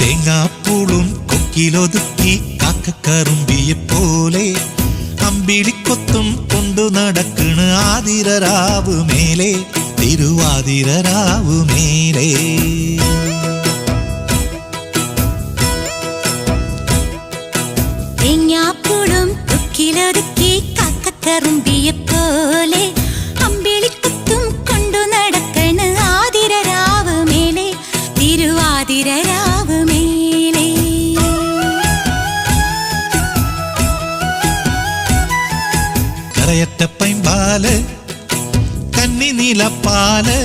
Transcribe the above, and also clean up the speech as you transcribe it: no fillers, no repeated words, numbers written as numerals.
തേങ്ങാപ്പൂളും കൊക്കിലൊതുക്കി കാക്കക്കറുമ്പിയെ പോലെ അമ്പിളിക്കൊത്തും കൊണ്ടു നടക്കണ് ആതിരരാവ് മേലെ തിരുവാതിരരാവ് മേലെ. തേങ്ങാപ്പൂളും കൊക്കിലൊതുക്കി കാക്കക്കറുമ്പിയെ പോലെ അമ്പിളിക്കൊത്തും കൊണ്ടു നടക്കണ് ആതിരരാവ് മേലെ തിരുവാതിരരാവ് മേലെ. കരയറ്റ പൈമ്പാല് കന്നി നീലപ്പാല്